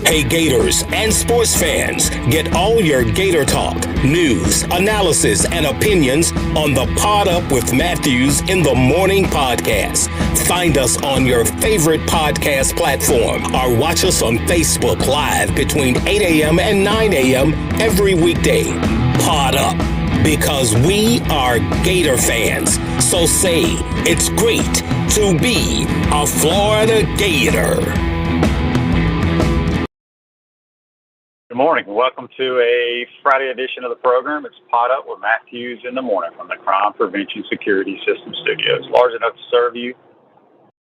Hey Gators and sports fans, get all your Gator talk, news, analysis, and opinions on the Pod Up with Matthews in the Morning podcast. Find us on your favorite podcast platform or watch us on Facebook Live between 8 a.m. and 9 a.m. every weekday. Pod Up, because we are Gator fans. So say it's great to be a Florida Gator. Good morning. Welcome to a Friday edition of the program. It's Pod Up with Matthews in the morning from the Crime Prevention Security System Studios. Large enough to serve you,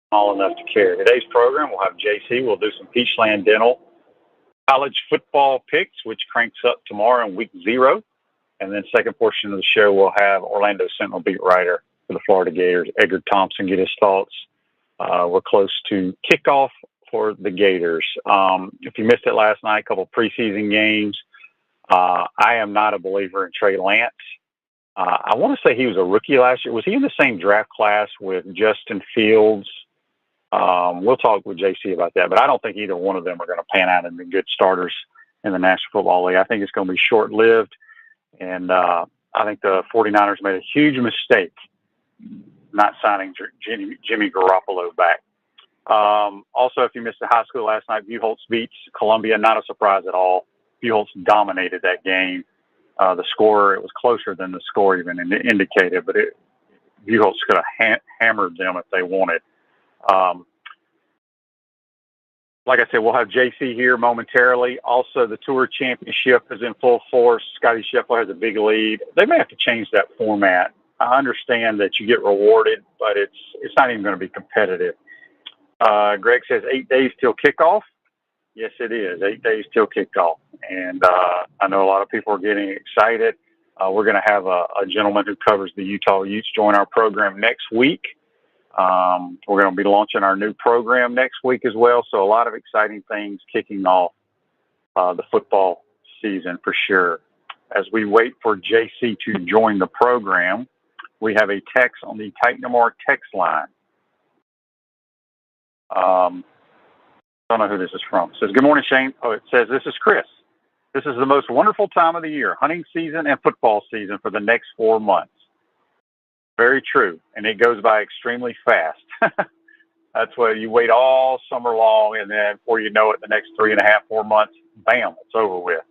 small enough to carry. Today's program, we'll have JC. We'll do some Peachland Dental college football picks, which cranks up tomorrow in week 0. And then second portion of the show, we'll have Orlando Sentinel beat writer for the Florida Gators, Edgar Thompson, get his thoughts. We're close to kickoff for the Gators. If you missed it last night, a couple of preseason games. I am not a believer in Trey Lance. I want to say he was a rookie last year. Was he in the same draft class with Justin Fields? We'll talk with JC about that, but I don't think either one of them are going to pan out and be good starters in the National Football League. I think it's going to be short-lived, and I think the 49ers made a huge mistake not signing Jimmy Garoppolo back. Also, if you missed the high school last night, Buchholz beats Columbia. Not a surprise at all. Buchholz dominated that game. The score, it was closer than the score even indicated, but Buchholz could have hammered them if they wanted. Like I said, we'll have JC here momentarily. Also, the Tour Championship is in full force. Scotty Scheffler has a big lead. They may have to change that format. I understand that you get rewarded, but it's not even going to be competitive. Greg says 8 days till kickoff. Yes, it is 8 days till kickoff. And I know a lot of people are getting excited. We're going to have a gentleman who covers the Utah Utes join our program next week. We're going to be launching our new program next week as well. So a lot of exciting things kicking off the football season for sure. As we wait for JC to join the program, we have a text on the Titan Mark text line. I don't know who this is from. It says, good morning, Shane. Oh, it says, this is Chris. This is the most wonderful time of the year, hunting season and football season for the next 4 months. Very true. And it goes by extremely fast. That's why you wait all summer long, and then before you know it, the next 3.5, 4 months, bam, it's over with.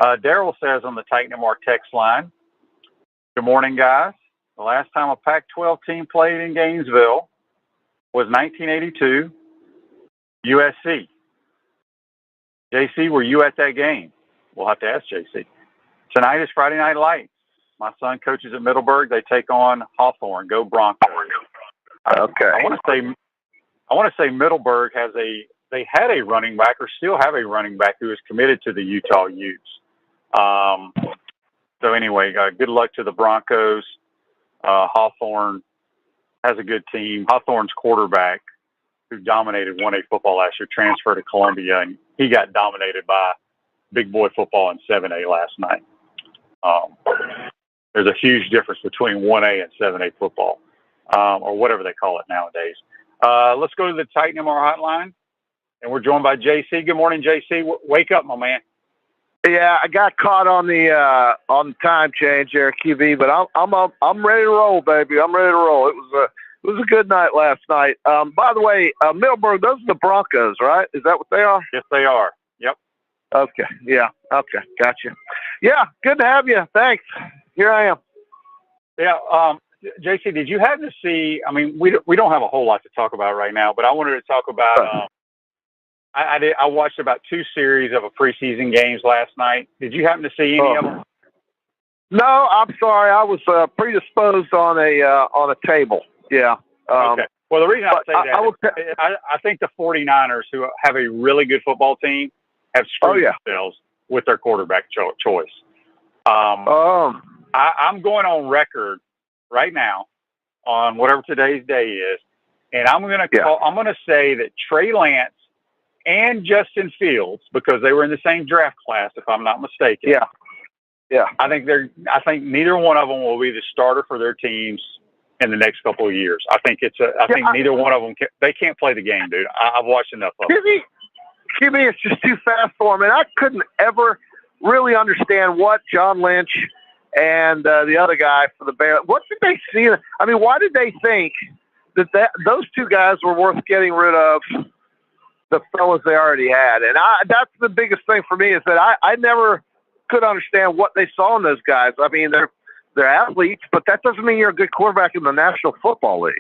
Daryl says on the Titan Mark text line, good morning, guys. The last time a Pac-12 team played in Gainesville was 1982, USC. JC, were you at that game? We'll have to ask JC. Tonight is Friday Night Lights. My son coaches at Middleburg. They take on Hawthorne. Go Broncos. Okay. I want to say Middleburg they had a running back or still have a running back who is committed to the Utah Utes. So anyway, good luck to the Broncos. Hawthorne has a good team. Hawthorne's quarterback, who dominated 1A football last year, transferred to Columbia, and he got dominated by big boy football in 7A last night. There's a huge difference between 1A and 7A football, or whatever they call it nowadays. Let's go to the Titan MR hotline, and we're joined by JC. Good morning, JC. Wake up, my man. Yeah, I got caught on the time change there, QB, but I'm ready to roll, baby. I'm ready to roll. It was a good night last night. By the way, Middleburg, those are the Broncos, right? Is that what they are? Yes, they are. Yep. Okay. Yeah. Okay. Gotcha. Yeah. Good to have you. Thanks. Here I am. Yeah. JC, did you happen to see? I mean, we don't have a whole lot to talk about right now, but I wanted to talk about. I watched about 2 series of a preseason games last night. Did you happen to see any of them? No, I'm sorry. I was predisposed on a table. Yeah. Okay. Well, the reason I say that I think the 49ers, who have a really good football team, have screwed themselves with their quarterback choice. I'm going on record right now on whatever today's day is, and I'm going to say that Trey Lance and Justin Fields, because they were in the same draft class, if I'm not mistaken. Yeah. Yeah. I think neither one of them will be the starter for their teams in the next couple of years. I think neither one of them they can't play the game, dude. I've watched enough of them. QB is just too fast for him, and I couldn't ever really understand what John Lynch and the other guy for the Bears, what did they see? I mean, why did they think that those two guys were worth getting rid of the fellas they already had? And that's the biggest thing for me is that I never could understand what they saw in those guys. I mean, they're athletes, but that doesn't mean you're a good quarterback in the National Football League.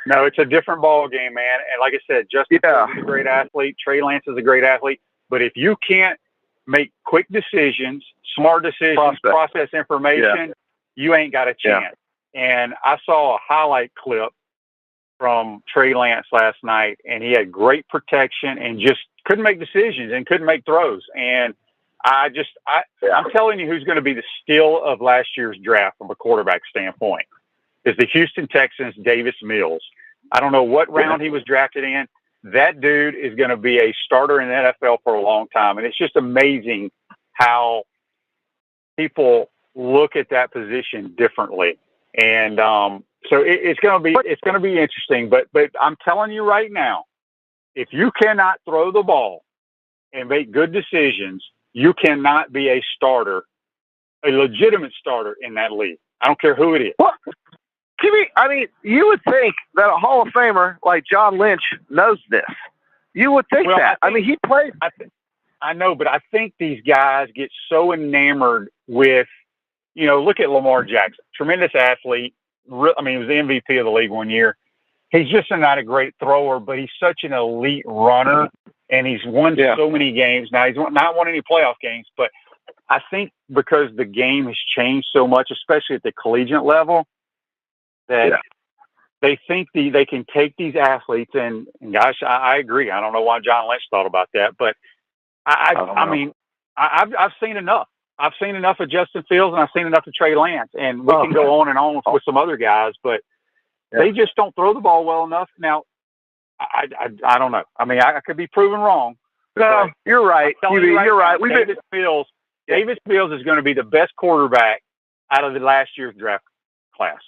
No, it's a different ball game, man. And like I said, Justin Fields is a great athlete. Trey Lance is a great athlete. But if you can't make quick decisions, smart decisions, process information, you ain't got a chance. And I saw a highlight clip from Trey Lance last night, and he had great protection and just couldn't make decisions and couldn't make throws. And I'm telling you who's going to be the steal of last year's draft from a quarterback standpoint is the Houston Texans' Davis Mills. I don't know what round he was drafted in. That dude is going to be a starter in the NFL for a long time. And it's just amazing how people look at that position differently. And so it's going to be interesting. But I'm telling you right now, if you cannot throw the ball and make good decisions, you cannot be a starter, a legitimate starter in that league. I don't care who it is. What? I mean, you would think that a Hall of Famer like John Lynch knows this. You would think that. I mean, he played. I know, but I think these guys get so enamored with, look at Lamar Jackson, tremendous athlete. I mean, he was the MVP of the league one year. He's just not a great thrower, but he's such an elite runner, and he's won so many games. Now, he's not won any playoff games, but I think because the game has changed so much, especially at the collegiate level, that they think they can take these athletes and gosh, I agree. I don't know why John Lynch thought about that, but I mean, I've seen enough. I've seen enough of Justin Fields and I've seen enough of Trey Lance, and we can go on and on with some other guys, but they just don't throw the ball well enough. Now, I don't know. I mean, I could be proven wrong. No, you're right. You're right. Davis Fields is going to be the best quarterback out of the last year's draft class.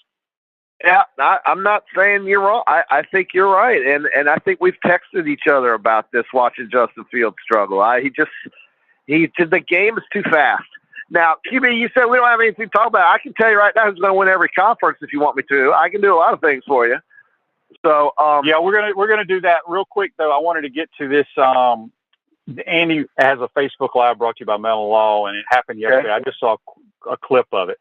Yeah, I'm not saying you're wrong. I think you're right, and I think we've texted each other about this watching Justin Fields struggle. The game is too fast. Now, QB, you said we don't have anything to talk about. I can tell you right now who's going to win every conference if you want me to. I can do a lot of things for you. So we're gonna do that real quick though. I wanted to get to this. Andy has a Facebook Live brought to you by Mellon Law, and it happened yesterday. I just saw a clip of it.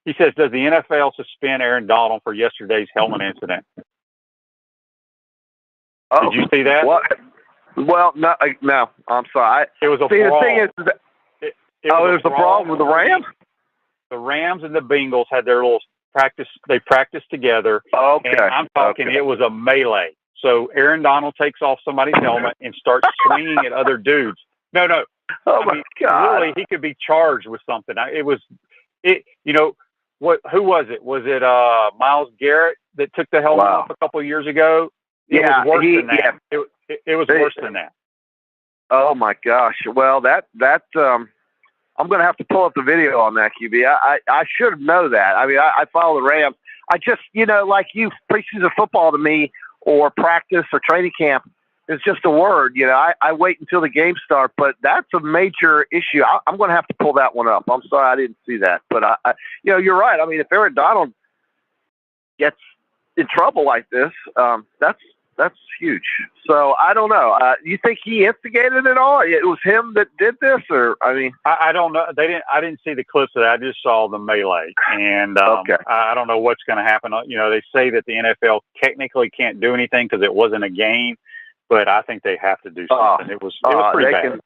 He says, does the NFL suspend Aaron Donald for yesterday's helmet incident? Did you see that? What? Well, no, I'm sorry. It was a The brawl. thing is, it was the brawl with the Rams? The Rams and the Bengals had their little practice. They practiced together. Okay. And I'm talking, it was a melee. So Aaron Donald takes off somebody's helmet and starts swinging at other dudes. No. Oh, my God. Really, he could be charged with something. Who was it? Was it Myles Garrett that took the helmet off a couple of years ago? It was worse than that. It was worse than that. Oh my gosh! Well, I'm going to have to pull up the video on that, QB. I should know that. I mean, I follow the Rams. I just, like you, preseason football to me, or practice or training camp, is just a word. I wait until the game starts, but that's a major issue. I'm going to have to pull that one up. I'm sorry I didn't see that, but you're right. I mean, if Aaron Donald gets in trouble like this, that's huge. So I don't know. You think he instigated it all? It was him that did this, or I don't know. I didn't see the clips of that. I just saw the melee, and I don't know what's going to happen. They say that the NFL technically can't do anything because it wasn't a game. But I think they have to do something. It was pretty bad.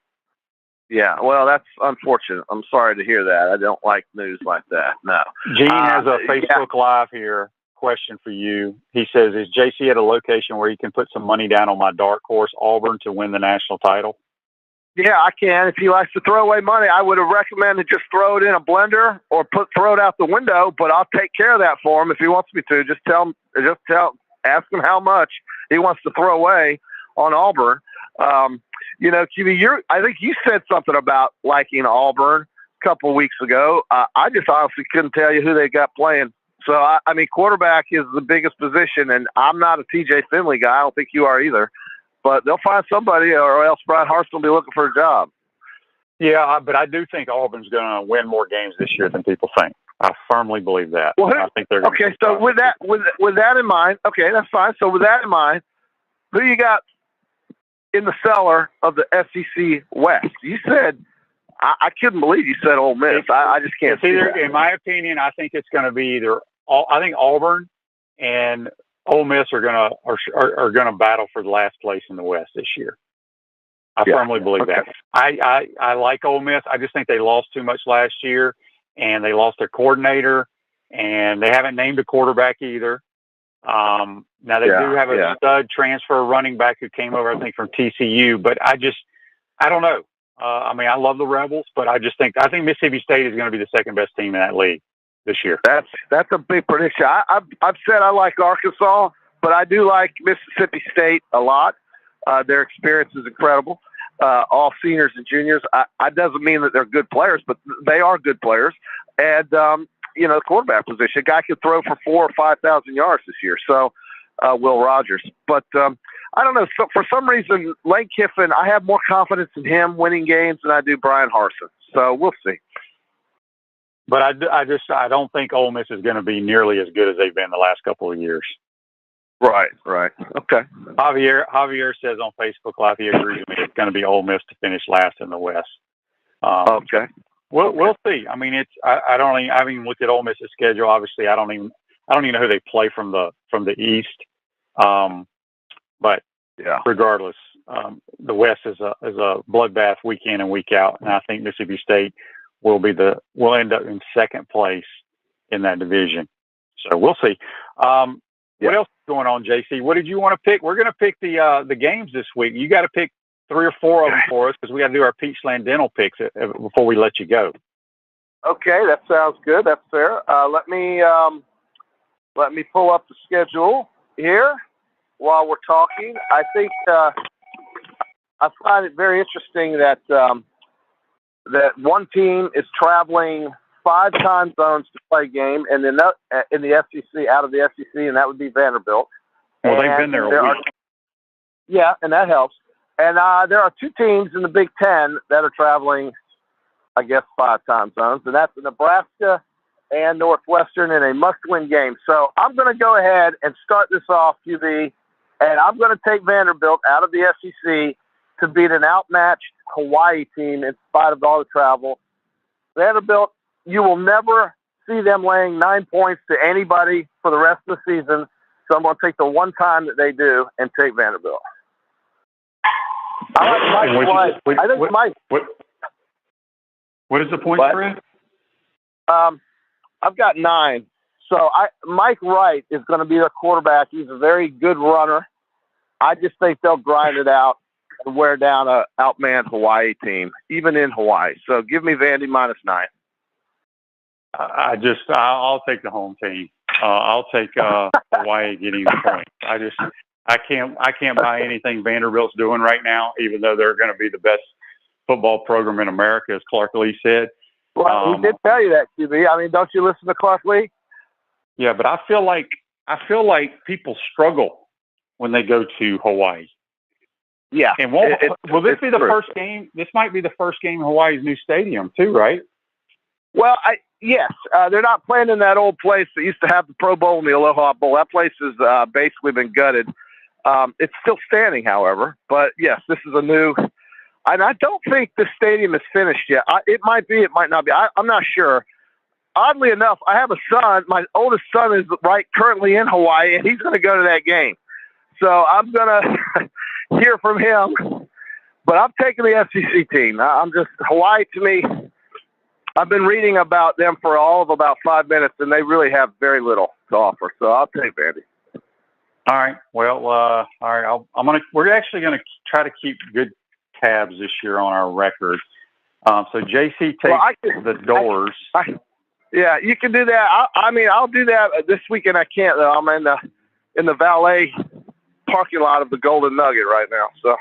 Yeah, well, that's unfortunate. I'm sorry to hear that. I don't like news like that. No. Gene has a Facebook Live here. Question for you. He says, is JC at a location where he can put some money down on my dark horse, Auburn, to win the national title? Yeah, I can. If he likes to throw away money, I would have recommended just throw it in a blender or throw it out the window, but I'll take care of that for him if he wants me to. Ask him how much he wants to throw away on Auburn. QB, I think you said something about liking Auburn a couple of weeks ago. I just honestly couldn't tell you who they got playing. So, quarterback is the biggest position, and I'm not a TJ Finley guy. I don't think you are either. but they'll find somebody, or else Brian Harsin will be looking for a job. Yeah, but I do think Auburn's going to win more games this year than people think. I firmly believe that. Well, I think they're okay. So with that in mind, okay, that's fine. So with that in mind, who you got in the cellar of the SEC West? You said I couldn't believe you said Ole Miss. I just can't see that. In my opinion, I think it's going to be I think Auburn and Ole Miss are going to battle for the last place in the West this year. I firmly believe that. I like Ole Miss. I just think they lost too much last year, and they lost their coordinator, and they haven't named a quarterback either. Now they do have a stud transfer running back who came over, I think, from TCU, but I don't know. I mean, I love the Rebels, but I think Mississippi State is going to be the second best team in that league this year. That's a big prediction. I've said I like Arkansas, but I do like Mississippi State a lot. Their experience is incredible. All seniors and juniors. I doesn't mean that they're good players, but they are good players. And the quarterback position, a guy could throw for 4,000 or 5,000 yards this year. So Will Rogers, but I don't know. So for some reason, Lane Kiffin, I have more confidence in him winning games than I do Brian Harsin. So we'll see. But I don't think Ole Miss is going to be nearly as good as they've been the last couple of years. Right. Okay. Javier says on Facebook Live he agrees with me. It's going to be Ole Miss to finish last in the West. Okay. We'll see. I mean, I haven't even looked at Ole Miss's schedule. Obviously, I don't even know who they play from the East. But regardless, the West is a bloodbath week in and week out, and I think Mississippi State will end up in second place in that division. So we'll see. What else is going on, JC? What did you want to pick? We're going to pick the games this week. You got to pick 3 or 4 of them for us because we got to do our Peachland Dental picks before we let you go. Okay, that sounds good. That's fair. Let me pull up the schedule here while we're talking. I think I find it very interesting that that one team is traveling 5 time zones to play a game, and then in the SEC, out of the SEC, and that would be Vanderbilt. Well, they've been there a week. Yeah, and that helps. And there are 2 teams in the Big Ten that are traveling, I guess, 5 time zones, and that's Nebraska and Northwestern in a must-win game. So I'm going to go ahead and start this off, QB, and I'm going to take Vanderbilt out of the SEC to beat an outmatched Hawaii team in spite of all the travel. Vanderbilt, you will never see them laying 9 points to anybody for the rest of the season, so I'm going to take the one time that they do and take Vanderbilt. I like Mike. I think Mike. What is the point spread? I've got 9. So Mike Wright is going to be the quarterback. He's a very good runner. I just think they'll grind it out and wear down a outmanned Hawaii team, even in Hawaii. So give me Vandy -9. I'll take the home team. I'll take Hawaii getting the point. I can't buy anything Vanderbilt's doing right now, even though they're going to be the best football program in America, as Clark Lee said. Well, he did tell you that, QB. I mean, don't you listen to Clark Lee? Yeah, but I feel like people struggle when they go to Hawaii. Yeah. And will this be the first game? This might be the first game in Hawaii's new stadium too, right? Well, yes. They're not playing in that old place that used to have the Pro Bowl and the Aloha Bowl. That place has basically been gutted. It's still standing, however. But, yes, this is a new – and I don't think the stadium is finished yet. It might be. It might not be. I'm not sure. Oddly enough, I have a son. My oldest son is currently in Hawaii, and he's going to go to that game. So I'm going to hear from him. But I'm taking the SEC team. Hawaii to me, I've been reading about them for all of about 5 minutes, and they really have very little to offer. So I'll take Vandy. All right. Well, all right. We're actually going to try to keep good tabs this year on our record. So JC takes the doors. Yeah, you can do that. I'll do that this weekend. I can't though. I'm in the valet parking lot of the Golden Nugget right now. So,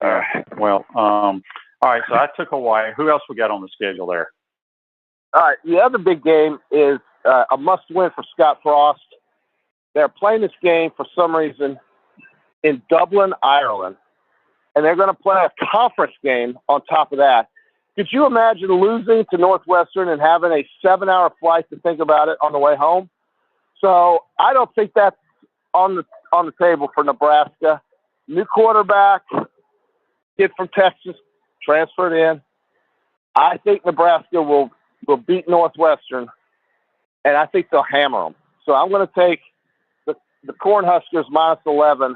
all right. So I took Hawaii. Who else we got on the schedule there? All right. The other big game is a must-win for Scott Frost. They're playing this game for some reason in Dublin, Ireland, and they're going to play a conference game on top of that. Could you imagine losing to Northwestern and having a 7-hour flight to think about it on the way home? So I don't think that's on the table for Nebraska. New quarterback, kid from Texas, transferred in. I think Nebraska will beat Northwestern, and I think they'll hammer them. So I'm going to take the Cornhuskers minus 11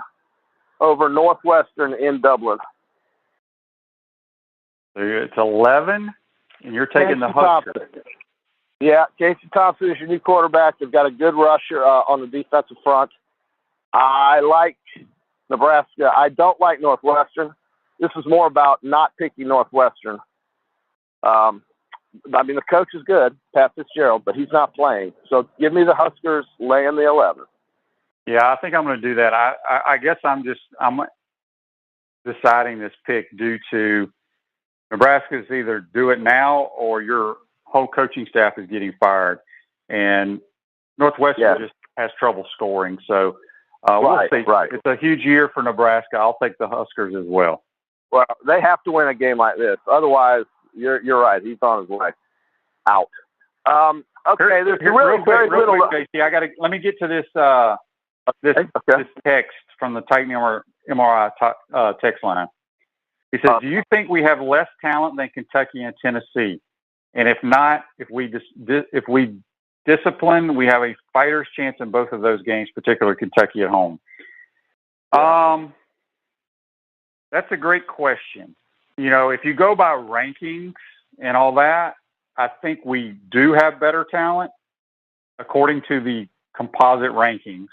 over Northwestern in Dublin. So it's 11, and you're taking the Huskers. Yeah, JC Thompson is your new quarterback. They've got a good rusher on the defensive front. I like Nebraska. I don't like Northwestern. This is more about not picking Northwestern. I mean, the coach is good, Pat Fitzgerald, but he's not playing. So give me the Huskers laying the 11. Yeah, I think I'm going to do that. I guess I'm deciding this pick due to Nebraska's either do it now or your whole coaching staff is getting fired, and Northwestern just has trouble scoring. So we'll see. Right. It's a huge year for Nebraska. I'll take the Huskers as well. Well, they have to win a game like this. Otherwise, you're right. He's on his way out. Okay, there's really very little. JC, let me get to this this text from the Titan MRI text line. He says, "Do you think we have less talent than Kentucky and Tennessee? And if not, if we discipline, we have a fighter's chance in both of those games, particularly Kentucky at home." That's a great question. You know, if you go by rankings and all that, I think we do have better talent according to the composite rankings.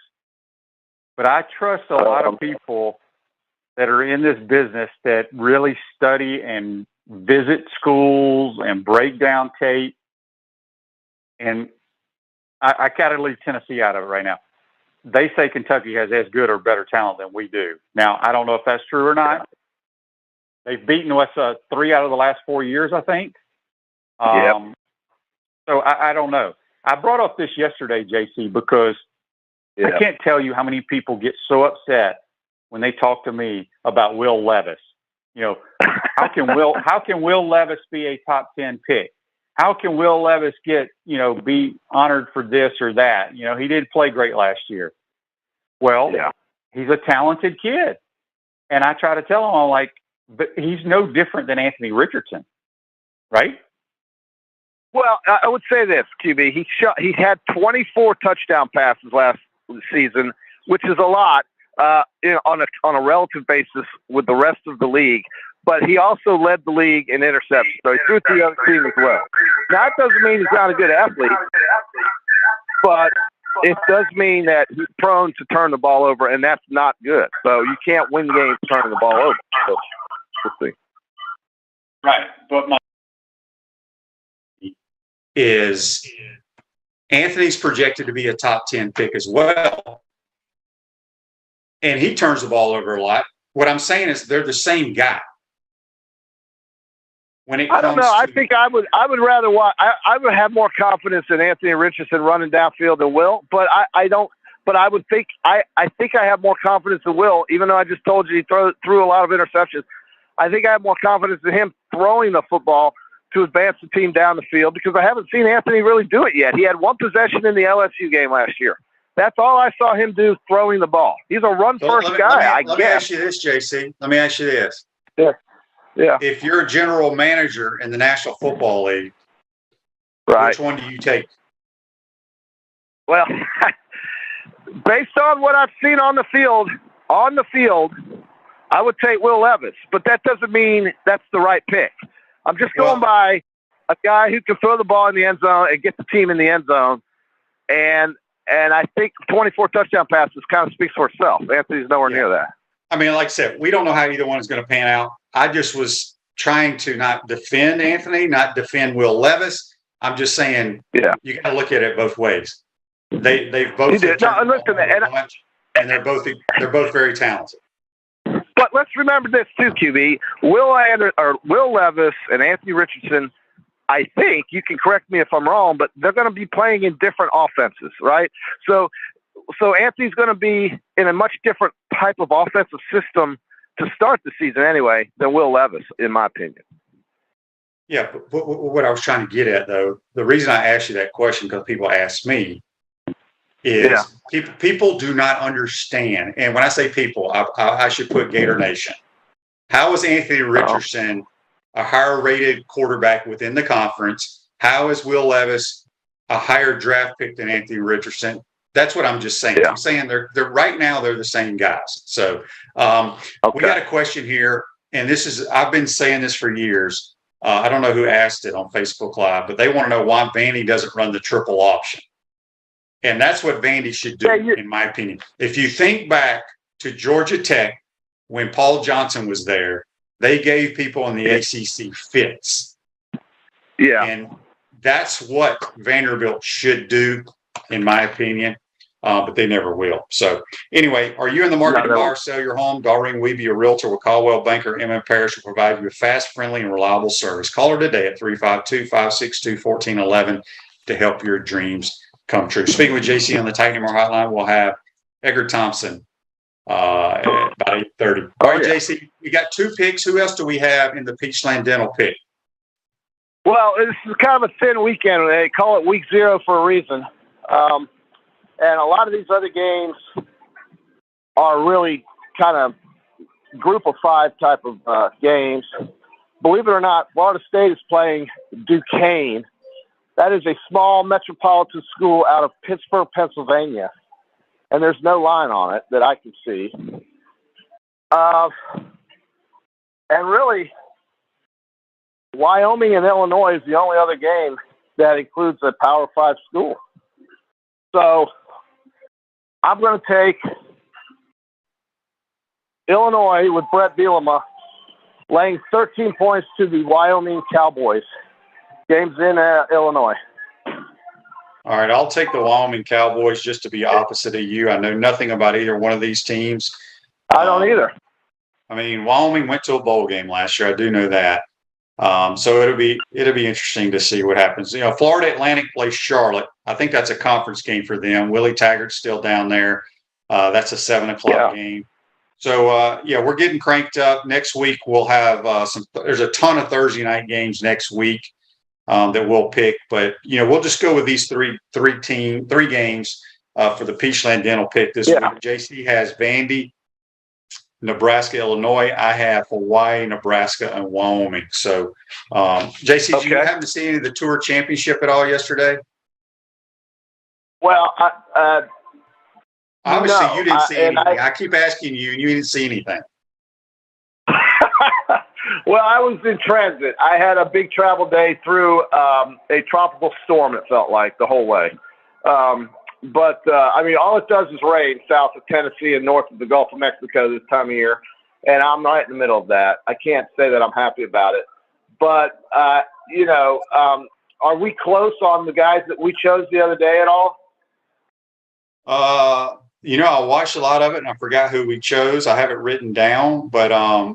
But I trust a lot of people that are in this business that really study and visit schools and break down tape. And I gotta leave Tennessee out of it right now. They say Kentucky has as good or better talent than we do. Now, I don't know if that's true or not. They've beaten us 3 out of the last 4 years, I think. So I don't know. I brought up this yesterday, JC, because I can't tell you how many people get so upset when they talk to me about Will Levis. You know, how can Will Levis be a top 10 pick? How can Will Levis be honored for this or that? You know, he did play great last year. Well, he's a talented kid. And I try to tell him, I'm like, but he's no different than Anthony Richardson, right? Well, I would say this, QB. He had 24 touchdown passes last season, which is a lot on a relative basis with the rest of the league. But he also led the league in interceptions, so he threw to the other team as well. Now, that doesn't mean he's not a good athlete, but it does mean that he's prone to turn the ball over, and that's not good. So you can't win games turning the ball over. So we'll see. Right, but my is Anthony's projected to be a top 10 pick as well, and he turns the ball over a lot. What I'm saying is they're the same guy. I don't know. I think I would rather watch. I would have more confidence in Anthony Richardson running downfield than Will, but I don't. But I would think I think I have more confidence in Will, even though I just told you he threw a lot of interceptions. I think I have more confidence in him throwing the football to advance the team down the field, because I haven't seen Anthony really do it yet. He had one possession in the LSU game last year. That's all I saw him do, throwing the ball. He's a run-first guy, Let me ask you this, JC. Let me ask you this. Yeah. If you're a general manager in the National Football League, which one do you take? Well, based on what I've seen on the field, I would take Will Levis, but that doesn't mean that's the right pick. I'm just going by a guy who can throw the ball in the end zone and get the team in the end zone, and I think 24 touchdown passes kind of speaks for itself. Anthony's nowhere near that. I mean, like I said, we don't know how either one is going to pan out. I just was trying to not defend Anthony, not defend Will Levis. I'm just saying, you got to look at it both ways. They've both and they're both very talented. But let's remember this too, QB. Will Levis and Anthony Richardson, I think, you can correct me if I'm wrong, but they're going to be playing in different offenses, right? So so Anthony's going to be in a much different type of offensive system to start the season anyway than Will Levis, in my opinion. Yeah, but what I was trying to get at, though, the reason I asked you that question, because people ask me, is people do not understand. And when I say people, I should put Gator Nation. How is Anthony Richardson a higher rated quarterback within the conference? How is Will Levis a higher draft pick than Anthony Richardson? That's what I'm just saying. Yeah. I'm saying they're right now they're the same guys. So we got a question here, and I've been saying this for years. I don't know who asked it on Facebook Live, but they want to know why Vandy doesn't run the triple option. And that's what Vandy should do, in my opinion. If you think back to Georgia Tech, when Paul Johnson was there, they gave people in the ACC fits. Yeah. And that's what Vanderbilt should do, in my opinion, but they never will. So anyway, are you in the market to buy or sell your home? Doreen Weeby, a realtor with Caldwell Banker, M.M. Parrish, will provide you with fast, friendly, and reliable service. Call her today at 352-562-1411 to help your dreams come true. Speaking with JC on the Titan More Hotline, we'll have Edgar Thompson at about 8:30. All right, JC, we got 2 picks. Who else do we have in the Peachland Dental pick? Well, this is kind of a thin weekend. They call it week 0 for a reason. And a lot of these other games are really kind of group of 5 type of games. Believe it or not, Florida State is playing Duquesne. That is a small metropolitan school out of Pittsburgh, Pennsylvania. And there's no line on it that I can see. And really, Wyoming and Illinois is the only other game that includes a Power 5 school. So I'm going to take Illinois with Brett Bielema laying 13 points to the Wyoming Cowboys. Game's in Illinois. All right, I'll take the Wyoming Cowboys just to be opposite of you. I know nothing about either one of these teams. I don't either. I mean, Wyoming went to a bowl game last year. I do know that. So it'll be interesting to see what happens. You know, Florida Atlantic plays Charlotte. I think that's a conference game for them. Willie Taggart's still down there. That's a 7:00 game. So we're getting cranked up. Next week we'll have there's a ton of Thursday night games next week that we'll pick. But we'll just go with these three games for the Peachland Dental pick this week. JC has Vandy, Nebraska, Illinois. I have Hawaii, Nebraska, and Wyoming. So, JC, did you happen to see any of the Tour Championship at all yesterday? Well, obviously you didn't see anything. I keep asking you, and you didn't see anything. Well, I was in transit. I had a big travel day through a tropical storm, it felt like, the whole way. But all it does is rain south of Tennessee and north of the Gulf of Mexico this time of year, and I'm right in the middle of that. I can't say that I'm happy about it. But, are we close on the guys that we chose the other day at all? I watched a lot of it, and I forgot who we chose. I have it written down, but, I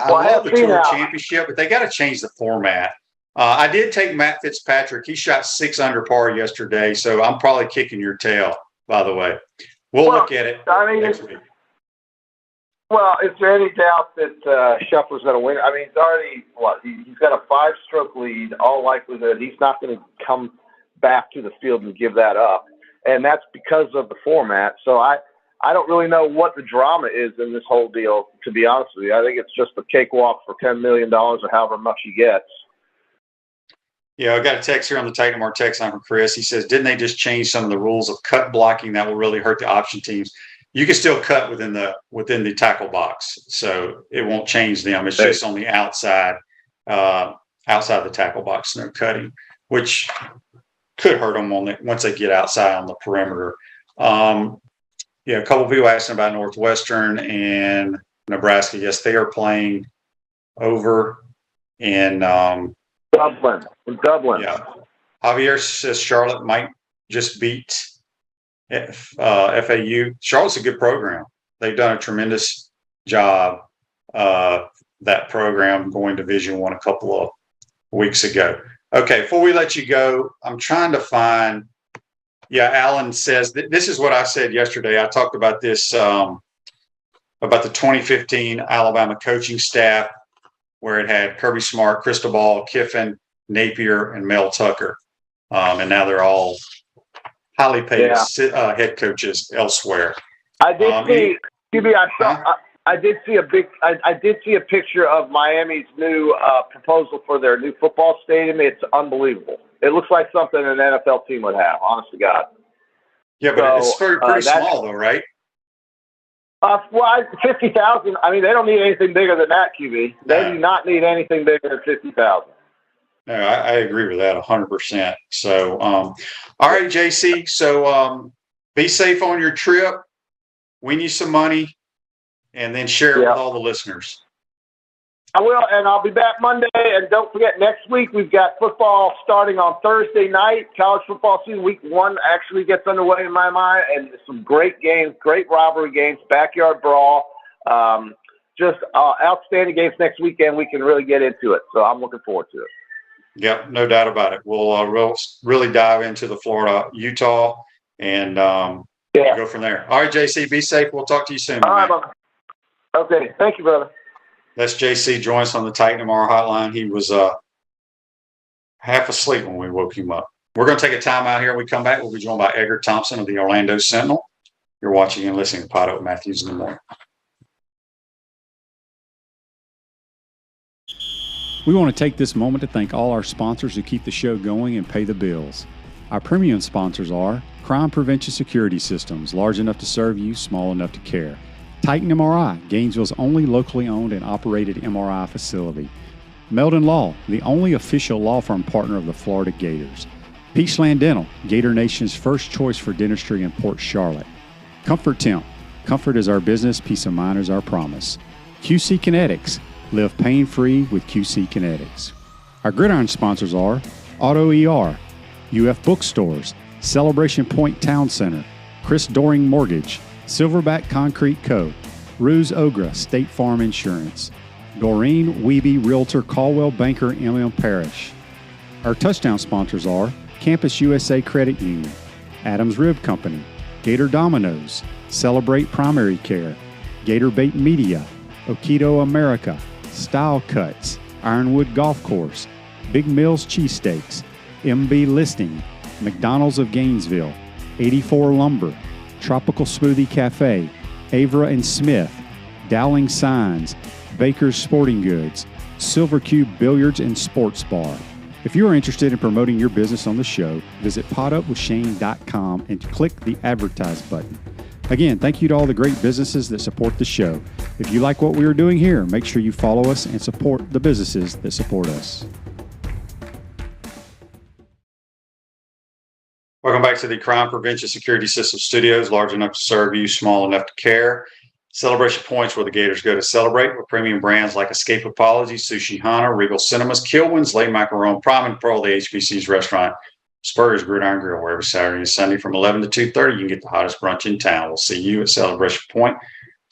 love the Tour Championship, but they got to change the format. I did take Matt Fitzpatrick. He shot 6 under par yesterday, so I'm probably kicking your tail, by the way. We'll look at it next week. Well, is there any doubt that Scheffler's going to win? I mean, he's already, he's got a 5-stroke lead. All likelihood, he's not going to come back to the field and give that up. And that's because of the format. So I don't really know what the drama is in this whole deal, to be honest with you. I think it's just a cakewalk for $10 million or however much he gets. Yeah, I got a text here on the Titan More text line from Chris. He says, didn't they just change some of the rules of cut blocking that will really hurt the option teams? You can still cut within the tackle box, so it won't change them. It's just on the outside the tackle box, no cutting, which could hurt them once they get outside on the perimeter. A couple of people asking about Northwestern and Nebraska. Yes, they are playing over in Dublin. Yeah. Javier says Charlotte might just beat FAU. Charlotte's a good program. They've done a tremendous job. That program going Division I a couple of weeks ago. Okay, before we let you go, I'm trying to find Yeah, Alan says this is what I said yesterday. I talked about this about the 2015 Alabama coaching staff, where it had Kirby Smart, Cristobal, Kiffin, Napier, and Mel Tucker, and now they're all highly paid head coaches elsewhere. I did see. I did see a picture of Miami's new proposal for their new football stadium. It's unbelievable. It looks like something an NFL team would have. Honest to God. Yeah, but it's pretty small, though, right? Well, 50,000. I mean, they don't need anything bigger than that, QB. They do not need anything bigger than 50,000. No, I agree with that 100%. So, all right, JC. So, be safe on your trip. Win you some money, and then share it with all the listeners. I will, and I'll be back Monday. And don't forget, next week we've got football starting on Thursday night. College football season, week 1 actually gets underway in my mind, and some great games, great rivalry games, backyard brawl, just outstanding games next weekend. We can really get into it, so I'm looking forward to it. Yep, no doubt about it. We'll really dive into the Florida, Utah, and go from there. All right, JC, be safe. We'll talk to you soon. All right, brother. Okay, thank you, brother. That's JC. Join us on the Titan MR hotline. He was half asleep when we woke him up. We're going to take a time out here. When we come back, we'll be joined by Edgar Thompson of the Orlando Sentinel. You're watching and listening to Pot Up Matthews in the Morning. We want to take this moment to thank all our sponsors who keep the show going and pay the bills. Our premium sponsors are Crime Prevention Security Systems, large enough to serve you, small enough to care. Titan MRI, Gainesville's only locally owned and operated MRI facility. Meldon Law, the only official law firm partner of the Florida Gators. Peachland Dental, Gator Nation's first choice for dentistry in Port Charlotte. Comfort Temp, comfort is our business, peace of mind is our promise. QC Kinetics, live pain-free with QC Kinetics. Our gridiron sponsors are Auto ER, UF Bookstores, Celebration Point Town Center, Chris Doring Mortgage, Silverback Concrete Co., Ruse Ogra State Farm Insurance, Doreen Wiebe Realtor Caldwell Banker MM Parish. Our touchdown sponsors are Campus USA Credit Union, Adams Rib Company, Gator Dominoes, Celebrate Primary Care, Gator Bait Media, Okido America, Style Cuts, Ironwood Golf Course, Big Mills Cheesesteaks, MB Listing, McDonald's of Gainesville, 84 Lumber, Tropical Smoothie Cafe, Avra and Smith, Dowling Signs, Baker's Sporting Goods, Silver Cube Billiards and Sports Bar. If you are interested in promoting your business on the show, visit potupwithshane.com and click the Advertise button. Again, thank you to all the great businesses that support the show. If you like what we are doing here, make sure you follow us and support the businesses that support us. Welcome back to the Crime Prevention Security System Studios, large enough to serve you, small enough to care. Celebration Points, where the Gators go to celebrate, with premium brands like Escape Apology, Sushi Hana, Regal Cinemas, Kilwins, Le Macaron, Prom and Pearl, the HBC's restaurant, Spurs Gridiron Grill, where every Saturday and Sunday from 11 to 2:30, you can get the hottest brunch in town. We'll see you at Celebration Point,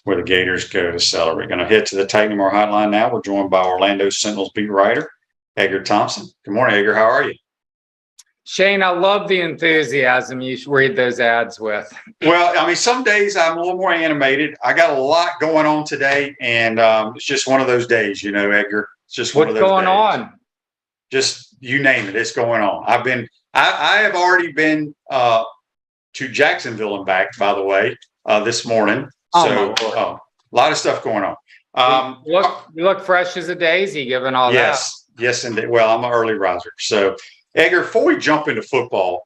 where the Gators go to celebrate. Going to head to the Titan MR hotline now. We're joined by Orlando Sentinel's beat writer, Edgar Thompson. Good morning, Edgar. How are you? Shane, I love the enthusiasm you read those ads with. Well, I mean, some days I'm a little more animated. I got a lot going on today, and it's just one of those days, you know, Edgar. It's just one of those days. What's going on? Just you name it, it's going on. I have already been to Jacksonville and back, by the way, this morning. So a lot of stuff going on. You look fresh as a daisy, given all that. Yes, indeed. Well, I'm an early riser, so. Edgar, before we jump into football,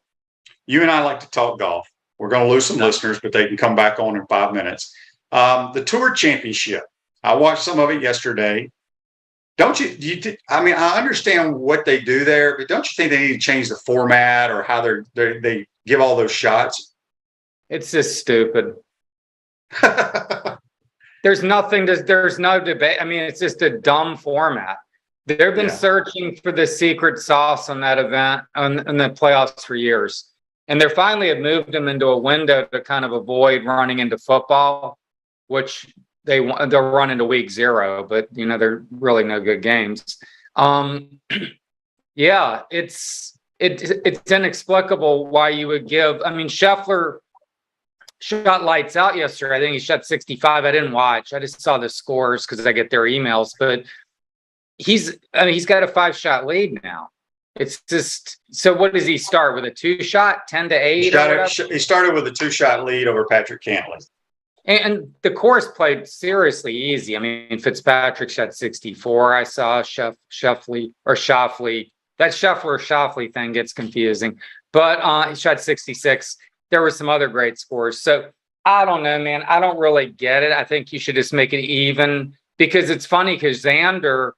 you and I like to talk golf. We're going to lose some listeners, but they can come back on in 5 minutes. The Tour Championship. I watched some of it yesterday. Don't you? I mean, I understand what they do there, but don't you think they need to change the format or how they give all those shots? It's just stupid. There's no debate. I mean, it's just a dumb format. They've been searching for the secret sauce on that event in the playoffs for years. And they finally have moved them into a window to kind of avoid running into football, which they'll run into week 0, but, you know, they're really no good games. It's it's inexplicable why you would give. I mean, Scheffler shot lights out yesterday. I think he shot 65. I didn't watch. I just saw the scores because I get their emails. But he's got a 5-shot lead now. It's just, so what does he start with, a 2-shot, 10-8? He started with a 2-shot lead over Patrick Cantley. And the course played seriously easy. I mean, Fitzpatrick shot 64. I saw Scheffler. That Scheffler-Schauffele thing gets confusing. But he shot 66. There were some other great scores. So I don't know, man. I don't really get it. I think you should just make it even, because it's funny because Xander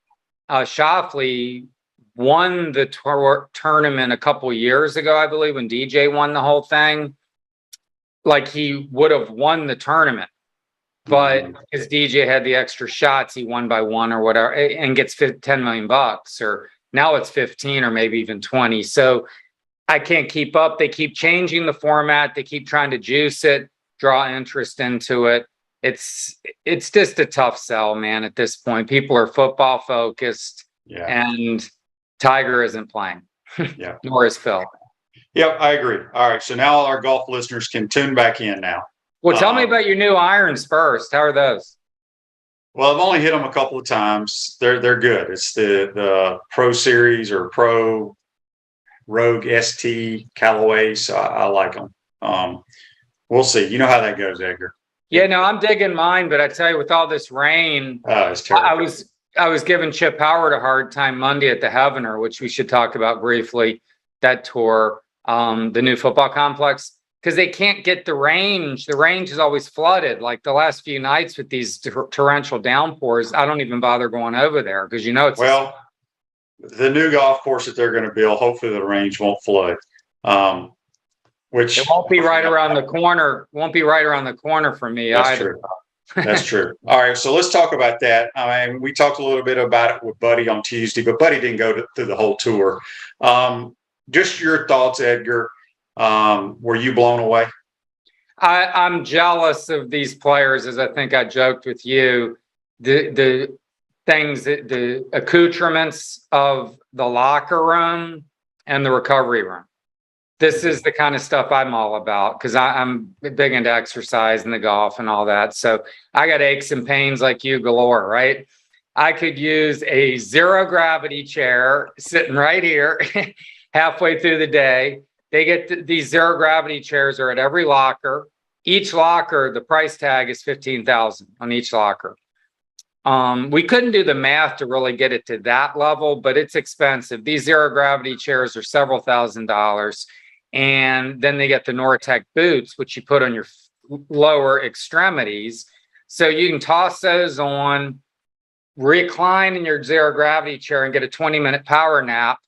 Schauffele won the tournament a couple years ago, I believe, when DJ won the whole thing. Like, he would have won the tournament, but because DJ had the extra shots, he won by 1 or whatever, and gets $10 million, or now it's 15 or maybe even 20. So I can't keep up. They keep changing the format. They keep trying to juice it, draw interest into it. It's just a tough sell, man, at this point. People are football focused, and Tiger isn't playing. Yeah. Nor is Phil. Yep, I agree. All right, so now all our golf listeners can tune back in now. Well, tell me about your new irons first. How are those? Well, I've only hit them a couple of times. They're good. It's the Pro Series or Pro Rogue ST Callaway, so I like them. We'll see. You know how that goes, Edgar. Yeah, no, I'm digging mine, but I tell you, with all this rain, it's terrible. I was giving Chip Howard a hard time Monday at the Heavener, which we should talk about briefly, that tour. The new football complex, because they can't get the range. The range is always flooded. Like the last few nights with these torrential downpours, I don't even bother going over there because it's the new golf course that they're going to build. Hopefully, the range won't flood. Which it won't be right around the corner. Won't be right around the corner for me that's either. True. That's true. All right, so let's talk about that. I mean, we talked a little bit about it with Buddy on Tuesday, but Buddy didn't go through the whole tour. Just your thoughts, Edgar. Were you blown away? I'm jealous of these players, as I think I joked with you. The things, the accoutrements of the locker room and the recovery room. This is the kind of stuff I'm all about, because I'm big into exercise and the golf and all that. So I got aches and pains like you galore, right? I could use a 0 gravity chair sitting right here halfway through the day. They get these 0 gravity chairs are at every locker. Each locker, the price tag is $15,000 on each locker. We couldn't do the math to really get it to that level, but it's expensive. These 0 gravity chairs are several $1,000s. And then they get the Nortec boots, which you put on your lower extremities. So you can toss those on, recline in your 0 gravity chair and get a 20-minute power nap.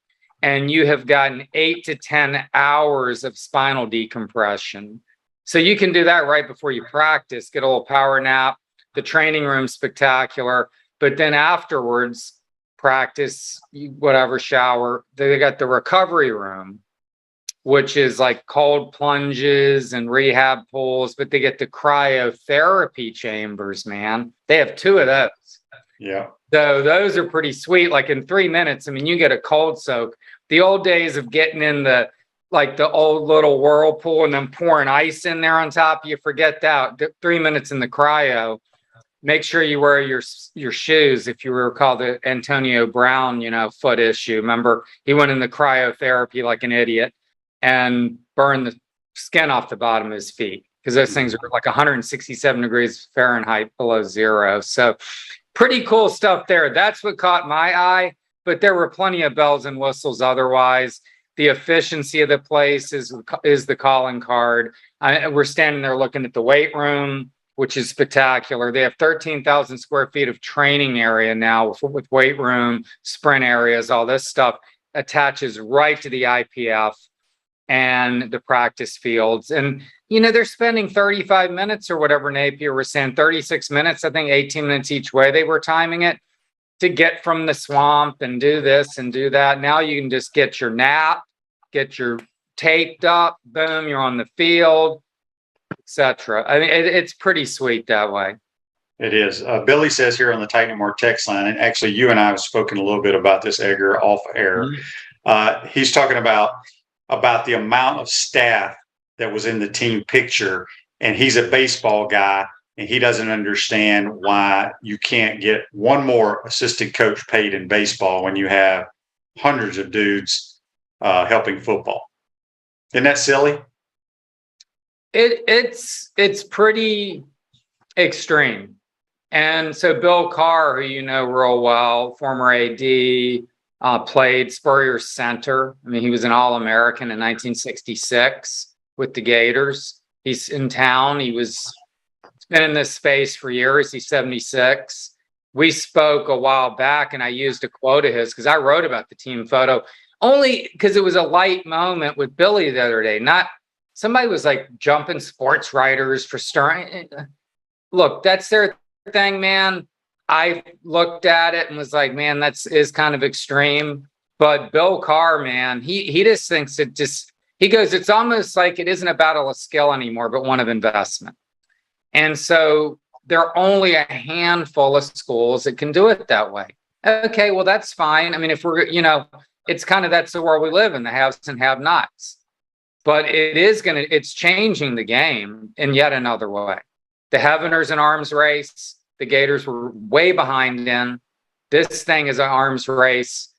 And you have gotten 8 to 10 hours of spinal decompression. So you can do that right before you practice, get a little power nap. The training room's spectacular. But then afterwards, practice, whatever, shower. They got the recovery room, which is like cold plunges and rehab pools, but they get the cryotherapy chambers, man. They have 2 of those. Yeah. So those are pretty sweet. Like in 3 minutes, I mean, you get a cold soak. The old days of getting in the old little whirlpool and then pouring ice in there on top, you forget that. 3 minutes in the cryo. Make sure you wear your shoes. If you recall the Antonio Brown, foot issue. Remember, he went in the cryotherapy like an idiot and burned the skin off the bottom of his feet, because those things are like 167 degrees Fahrenheit below zero. So pretty cool stuff there. That's what caught my eye, but there were plenty of bells and whistles otherwise. The efficiency of the place is the calling card. We're standing there looking at the weight room, which is spectacular. They have 13,000 square feet of training area now with weight room, sprint areas, all this stuff attaches right to the IPF and the practice fields. And, they're spending 35 minutes or whatever Napier was saying, 36 minutes, I think 18 minutes each way they were timing it, to get from the swamp and do this and do that. Now you can just get your nap, get your taped up, boom, you're on the field, etc. I mean, it's pretty sweet that way. It is. Billy says here on the Titan More text line, and actually you and I have spoken a little bit about this, Edgar, off air. He's talking about the amount of staff that was in the team picture, and he's a baseball guy, and he doesn't understand why you can't get one more assistant coach paid in baseball when you have hundreds of dudes helping football. Isn't that silly? It's pretty extreme. And so Bill Carr, who you know real well, former AD, played Spurrier center. I mean, he was an All-American in 1966 with the Gators. He's in town. He's been in this space for years. He's 76. We spoke a while back, and I used a quote of his because I wrote about the team photo only because it was a light moment with Billy the other day. Not somebody was like jumping sports writers for stirring. Look, that's their thing, man. I looked at it and was like, man, is kind of extreme. But Bill Carr, man, he just thinks he goes, it's almost like it isn't a battle of skill anymore, but one of investment. And so there are only a handful of schools that can do it that way. Okay, well, that's fine. I mean, if we're, it's kind of, that's the world we live in, the haves and have nots. But it's changing the game in yet another way. The Heaveners an arms race. The Gators were way behind in. This thing is an arms race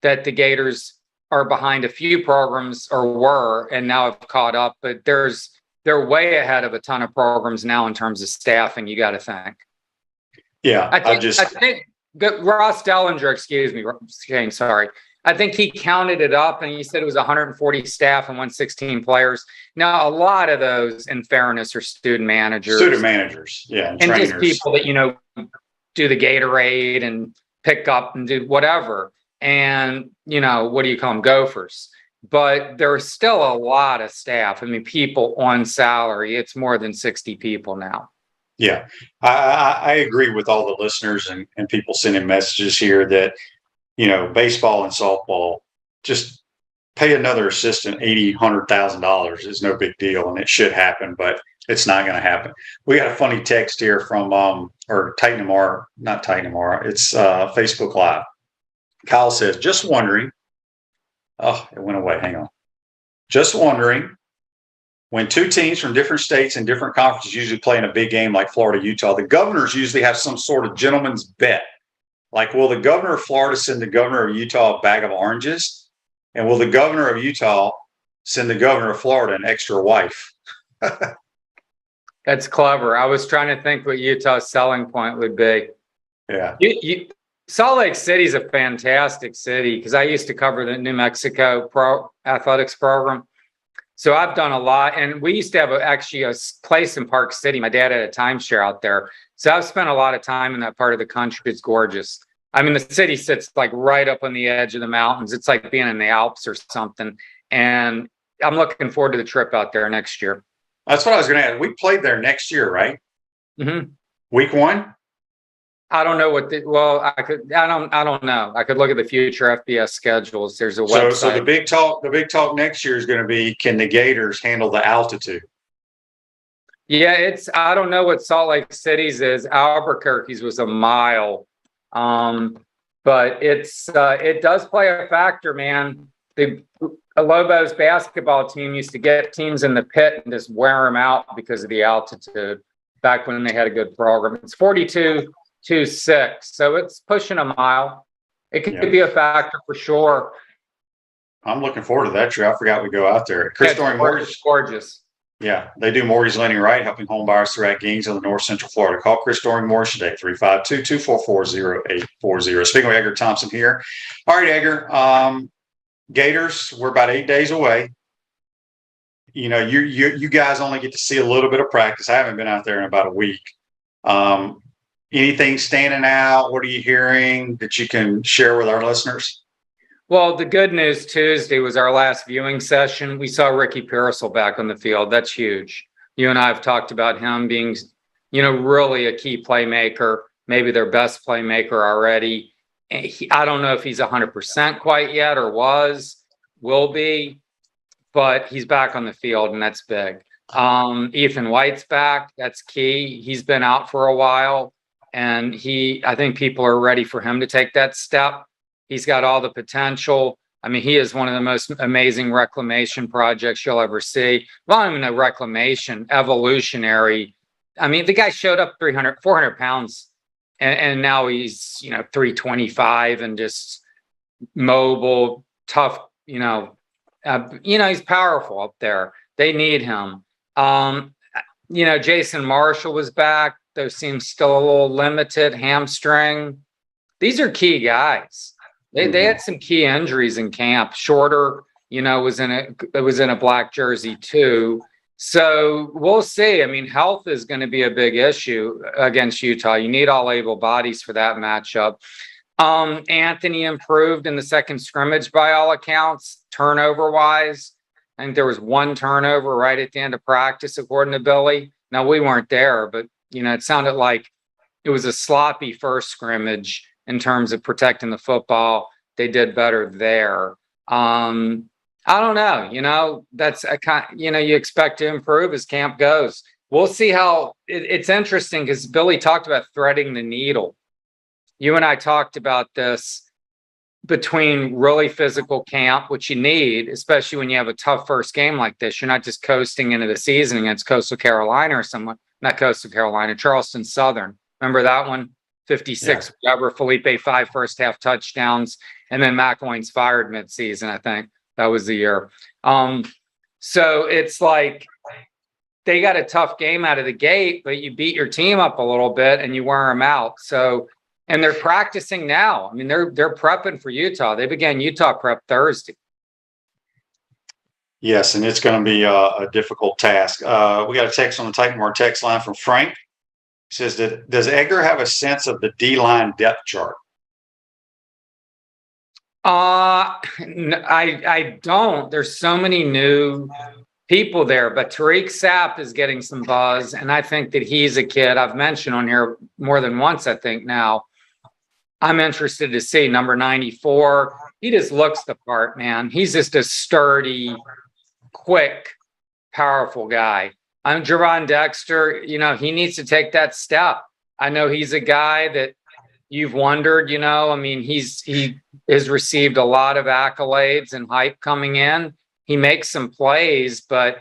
that the Gators are behind a few programs or were, and now have caught up. But they're way ahead of a ton of programs now in terms of staffing. You got to think. Yeah, I think Ross Dellinger, excuse me, Shane, sorry. I think he counted it up and he said it was 140 staff and 116 players. Now, a lot of those, in fairness, are student managers. Yeah. And just people that, do the Gatorade and pick up and do whatever. And, what do you call them? Gophers. But there's still a lot of staff. I mean, people on salary, it's more than 60 people now. Yeah, I agree with all the listeners and people sending messages here that, baseball and softball, just pay another assistant $100,000 is no big deal, and it should happen, but it's not going to happen. We got a funny text here from not Titanamar. It's Facebook Live. Kyle says, just wondering. Oh, it went away. Hang on. Just wondering, when two teams from different states and different conferences usually play in a big game like Florida, Utah, the governors usually have some sort of gentleman's bet. Like, will the governor of Florida send the governor of Utah a bag of oranges? And will the governor of Utah send the governor of Florida an extra wife? That's clever. I was trying to think what Utah's selling point would be. Yeah. Salt Lake City is a fantastic city because I used to cover the New Mexico pro athletics program. So I've done a lot. And we used to have actually a place in Park City. My dad had a timeshare out there. So I've spent a lot of time in that part of the country. It's gorgeous. I mean, the city sits like right up on the edge of the mountains. It's like being in the Alps or something. And I'm looking forward to the trip out there next year. That's what I was going to add. We played there next year, right? Mm-hmm. Week 1? I don't know I don't know. I could look at the future FBS schedules. There's a website. So the big talk next year is going to be, can the Gators handle the altitude? Yeah, I don't know what Salt Lake City's is. Albuquerque's was a mile. But it does play a factor, man. The Lobos basketball team used to get teams in the pit and just wear them out because of the altitude back when they had a good program. It's 42.26, so it's pushing a mile. It could be a factor for sure. I'm looking forward to that trip. I forgot we go out there. Chris Doring Mortgage. Gorgeous. Yeah, they do mortgage lending right, helping home buyers throughout gains in the North Central Florida. Call Chris Doring Mortgage today, 352-244-0840. Speaking of Edgar Thompson here. All right, Edgar. Gators, we're about 8 days away. You guys only get to see a little bit of practice. I haven't been out there in about a week. Anything standing out? What are you hearing that you can share with our listeners? Well, the good news Tuesday was our last viewing session. We saw Ricky Pearsall back on the field. That's huge. You and I have talked about him being, really a key playmaker, maybe their best playmaker already. I don't know if he's 100% quite yet or will be, but he's back on the field, and that's big. Ethan White's back. That's key. He's been out for a while, and I think people are ready for him to take that step. He's got all the potential. I mean, he is one of the most amazing reclamation projects you'll ever see. Well, I don't even know reclamation, evolutionary. I mean, the guy showed up 400 pounds, and now he's, 325 and just mobile, tough, he's powerful up there. They need him. Jason Marshall was back. Those seems still a little limited, hamstring. These are key guys. They had some key injuries in camp. Shorter, was in a black jersey too. So we'll see. I mean, health is going to be a big issue against Utah. You need all able bodies for that matchup. Anthony improved in the second scrimmage by all accounts, turnover wise. I think there was one turnover right at the end of practice, according to Billy. Now, we weren't there, but, it sounded like it was a sloppy first scrimmage in terms of protecting the football. They did better there. I don't know, that's a kind, you expect to improve as camp goes. We'll see how it's interesting because Billy talked about threading the needle. You and I talked about this between really physical camp, which you need, especially when you have a tough first game like this. You're not just coasting into the season against Coastal Carolina or someone, not Coastal Carolina, Charleston Southern. Remember that one? 56, whatever. Felipe 5 first half touchdowns, and then McElwain's fired midseason, I think. That was the year. So it's like they got a tough game out of the gate, but you beat your team up a little bit and you wear them out. So, and they're practicing now. I mean, they're prepping for Utah. They began Utah prep Thursday. Yes, and it's going to be a difficult task. We got a text on the Titan War text line from Frank. He says, does Edgar have a sense of the D-line depth chart? I don't. There's so many new people there, but Tariq Sapp is getting some buzz, and I think that he's a kid I've mentioned on here more than once, I think now. I'm interested to see number 94. He just looks the part, man. He's just a sturdy, quick, powerful guy. I'm Javon Dexter. He needs to take that step. I know he's a guy that you've wondered, I mean, he has received a lot of accolades and hype coming in. He makes some plays, but,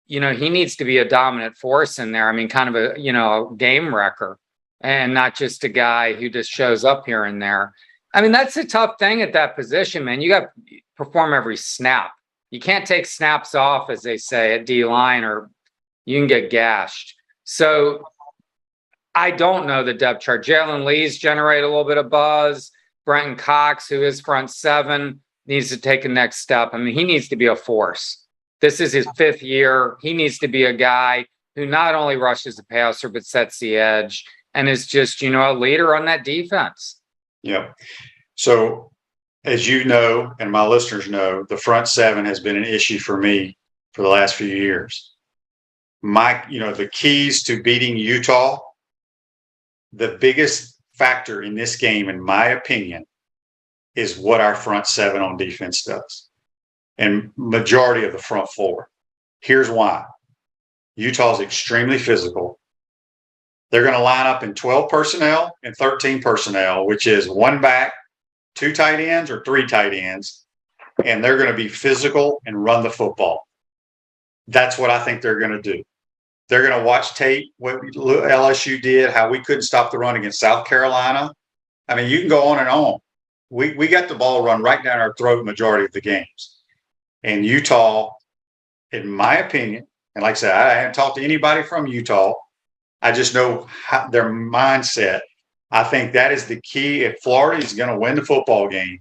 he needs to be a dominant force in there. I mean, kind of a game wrecker and not just a guy who just shows up here and there. I mean, that's a tough thing at that position, man. You got to perform every snap. You can't take snaps off, as they say, at D-line, or you can get gashed. So I don't know the depth chart. Jalen Lee's generate a little bit of buzz. Brenton Cox, who is front seven, needs to take a next step. I mean, he needs to be a force. This is his 5th year. He needs to be a guy who not only rushes the passer, but sets the edge and is just, a leader on that defense. Yeah. So as you know, and my listeners know, the front seven has been an issue for me for the last few years. The keys to beating Utah, the biggest factor in this game, in my opinion, is what our front seven on defense does, and majority of the front four. Here's why. Utah's extremely physical. They're going to line up in 12 personnel and 13 personnel, which is 1 back, 2 tight ends or 3 tight ends, and they're going to be physical and run the football. That's what I think they're going to do. They're going to watch tape, what LSU did, how we couldn't stop the run against South Carolina. I mean, you can go on and on. We got the ball run right down our throat majority of the games. And Utah, in my opinion, and like I said, I haven't talked to anybody from Utah. I just know their mindset. I think that is the key. If Florida is going to win the football game,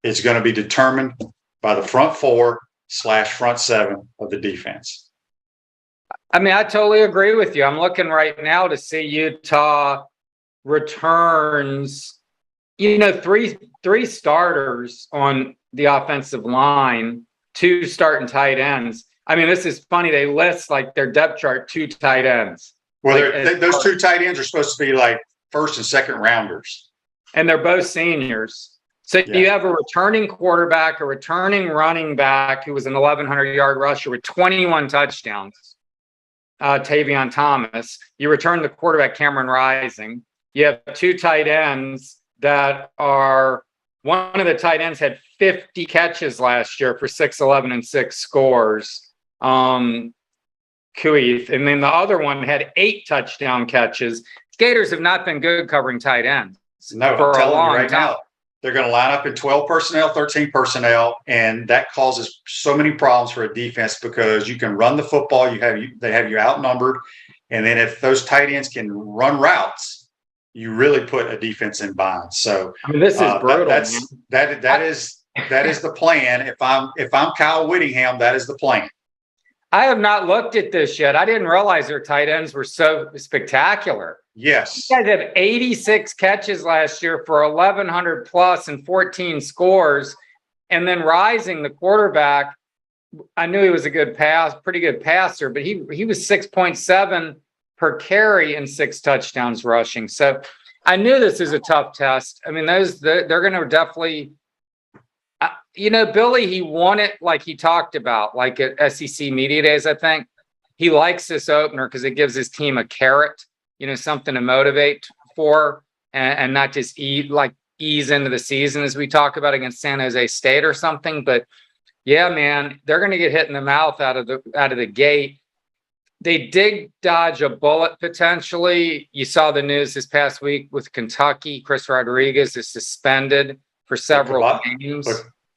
it's going to be determined by the front 4/front 7 of the defense. I mean, I totally agree with you. I'm looking right now to see Utah returns, 3 starters on the offensive line, 2 starting tight ends. I mean, this is funny. They list like their depth chart 2 tight ends. Well, those 2 tight ends are supposed to be like first and second rounders. And they're both seniors. So you have a returning quarterback, a returning running back who was an 1,100-yard rusher with 21 touchdowns, Tavion Thomas. You return the quarterback, Cameron Rising. You have 2 tight ends that are One of the tight ends had 50 catches last year for 6'11" and 6 scores. Kuith. And then the other one had 8 touchdown catches. Gators have not been good covering tight ends. No, for I'm telling a long you right time. now, they're going to line up in 12 personnel, 13 personnel, and that causes so many problems for a defense because you can run the football, they have you outnumbered, and then if those tight ends can run routes, you really put a defense in bind. So I mean, this is brutal. That is the plan. If I'm Kyle Whittingham, that is the plan. I have not looked at this yet. I didn't realize their tight ends were so spectacular. Yes. You guys have 86 catches last year for 1,100 plus and 14 scores. And then Rising, the quarterback, I knew he was pretty good passer, but he was 6.7 per carry and 6 touchdowns rushing. So I knew this is a tough test. I mean, they're going to definitely, Billy, he won it like he talked about, like at SEC Media Days, I think. He likes this opener because it gives his team a carrot, something to motivate for and not just ease into the season as we talk about against San Jose State or something. But yeah, man, they're going to get hit in the mouth out of the gate. They did dodge a bullet potentially. You saw the news this past week with Kentucky. Chris Rodriguez is suspended for several games.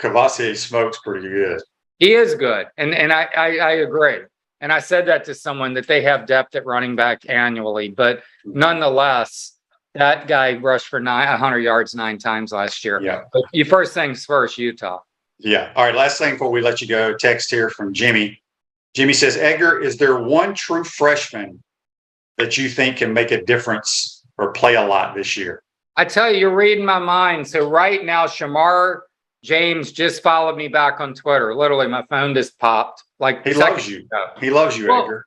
Kavasi smokes pretty good. He is good. And I agree. And I said that to someone that they have depth at running back annually. But nonetheless, that guy rushed for 100 yards 9 times last year. Yeah. But first things first, Utah. Yeah. All right. Last thing before we let you go, text here from Jimmy. Jimmy says, Edgar, is there one true freshman that you think can make a difference or play a lot this year? I tell you, you're reading my mind. So right now, Shamar James just followed me back on Twitter. Literally, my phone just popped. Like he loves you. He loves you, Edgar.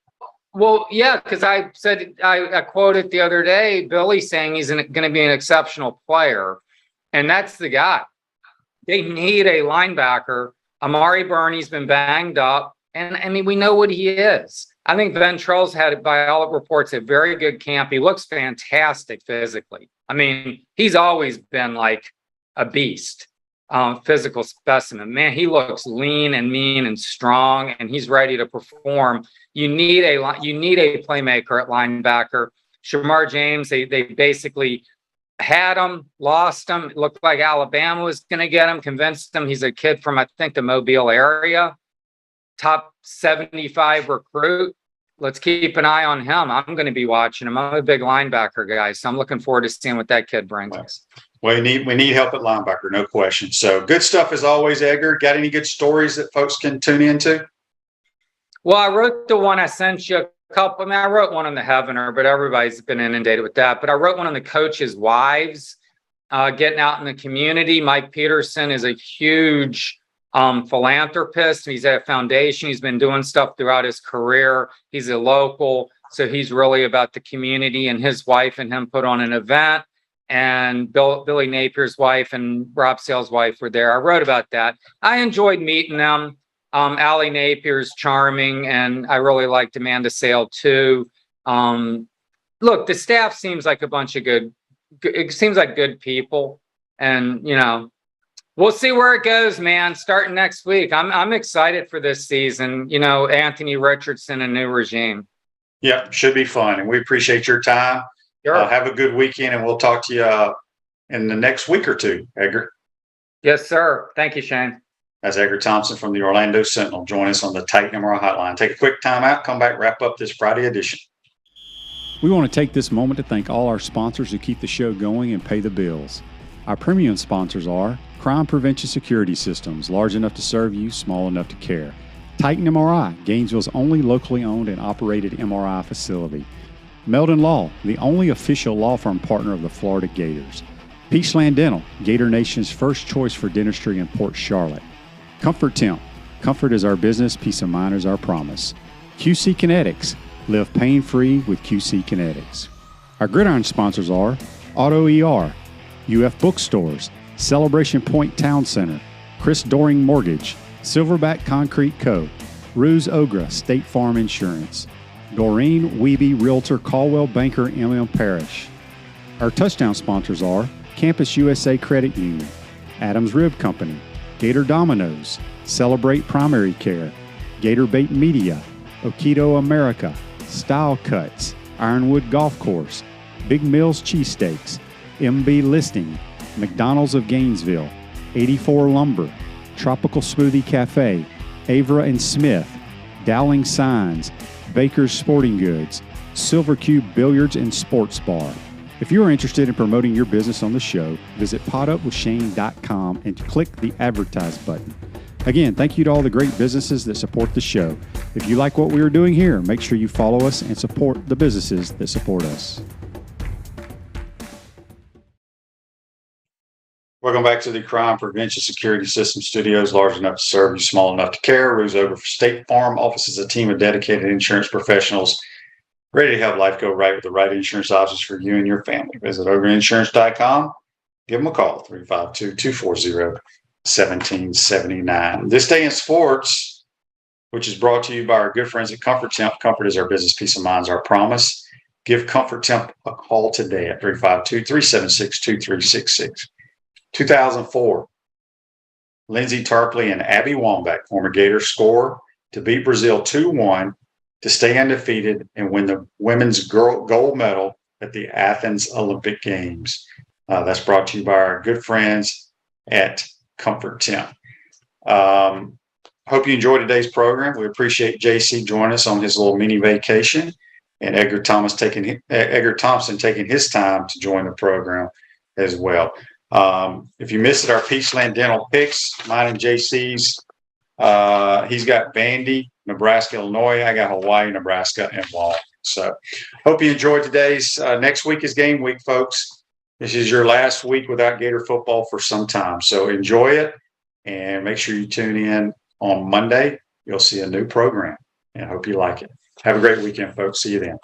Well, yeah, because I said I quoted the other day Billy saying he's going to be an exceptional player, and that's the guy. They need a linebacker. Amari Burney's been banged up, and I mean we know what he is. I think Ventrell's had, by all reports, a very good camp. He looks fantastic physically. I mean, he's always been like a beast. Physical specimen. Man, he looks lean and mean and strong, and he's ready to perform. You need a playmaker at linebacker. Shamar James, they basically had him, lost him. It looked like Alabama was going to get him, convinced him he's a kid from, I think, the Mobile area. Top 75 recruit. Let's keep an eye on him. I'm going to be watching him. I'm a big linebacker guy, so I'm looking forward to seeing what that kid brings us. Well, we need help at linebacker, no question. So good stuff as always, Edgar. Got any good stories that folks can tune into? Well, I wrote the one I sent you a couple. I mean, I wrote one on the Heavener, but everybody's been inundated with that. But I wrote one on the coaches' wives getting out in the community. Mike Peterson is a huge philanthropist. He's at a foundation. He's been doing stuff throughout his career. He's a local, so he's really about the community. And his wife and him put on an event. And Billy Napier's wife and Rob Sale's wife were there. I wrote about that. I enjoyed meeting them. Allie Napier's charming, and I really liked Amanda Sale too. Look, the staff seems like a bunch of good. It seems like good people, and we'll see where it goes, man. Starting next week, I'm excited for this season. Anthony Richardson, a new regime. Yeah, should be fun, and we appreciate your time. Sure. Have a good weekend, and we'll talk to you in the next week or two, Edgar. Yes, sir. Thank you, Shane. That's Edgar Thompson from the Orlando Sentinel. Join us on the Titan MRI Hotline. Take a quick time out, come back, wrap up this Friday edition. We want to take this moment to thank all our sponsors who keep the show going and pay the bills. Our premium sponsors are Crime Prevention Security Systems, large enough to serve you, small enough to care. Titan MRI, Gainesville's only locally owned and operated MRI facility. Meldon Law, the only official law firm partner of the Florida Gators. Peachland Dental, Gator Nation's first choice for dentistry in Port Charlotte. Comfort Temp, comfort is our business, peace of mind is our promise. QC Kinetics, live pain-free with QC Kinetics. Our gridiron sponsors are Auto ER, UF Bookstores, Celebration Point Town Center, Chris Doring Mortgage, Silverback Concrete Co., Ruse Ogra State Farm Insurance, Doreen Wiebe Realtor Caldwell Banker MM Parish. Our touchdown sponsors are Campus USA Credit Union, Adams Rib Company, Gator Dominoes, Celebrate Primary Care, Gator Bait Media, Okito America, Style Cuts, Ironwood Golf Course, Big Mills Cheesesteaks, MB Listing, McDonald's of Gainesville, 84 Lumber, Tropical Smoothie Cafe, Avra and Smith, Dowling Signs, Baker's Sporting Goods, Silver Cube Billiards and Sports Bar. If you are interested in promoting your business on the show, visit potupwithshane.com and click the Advertise button. Again, thank you to all the great businesses that support the show. If you like what we are doing here, make sure you follow us and support the businesses that support us. Welcome back to the Crime Prevention Security System Studios, large enough to serve you, small enough to care. Rue's over for State Farm offers a team of dedicated insurance professionals ready to help life go right with the right insurance options for you and your family. Visit ogreInsurance.com. Give them a call, 352-240-1779. This day in sports, which is brought to you by our good friends at Comfort Temp. Comfort is our business, peace of mind is our promise. Give Comfort Temp a call today at 352-376-2366. 2004, Lindsey Tarpley and Abby Wambach, former Gators, score to beat Brazil 2-1 to stay undefeated and win the women's gold medal at the Athens Olympic Games. That's brought to you by our good friends at Comfort Temp. Hope you enjoyed today's program. We appreciate JC joining us on his little mini vacation, and Edgar Thompson taking his time to join the program as well. If you missed it, our Peachland Dental picks, mine and JC's, he's got Vandy, Nebraska, Illinois. I got Hawaii, Nebraska, and Wyoming. So hope you enjoyed today's. Next week is game week, folks. This is your last week without Gator football for some time. So enjoy it and make sure you tune in on Monday. You'll see a new program and hope you like it. Have a great weekend, folks. See you then.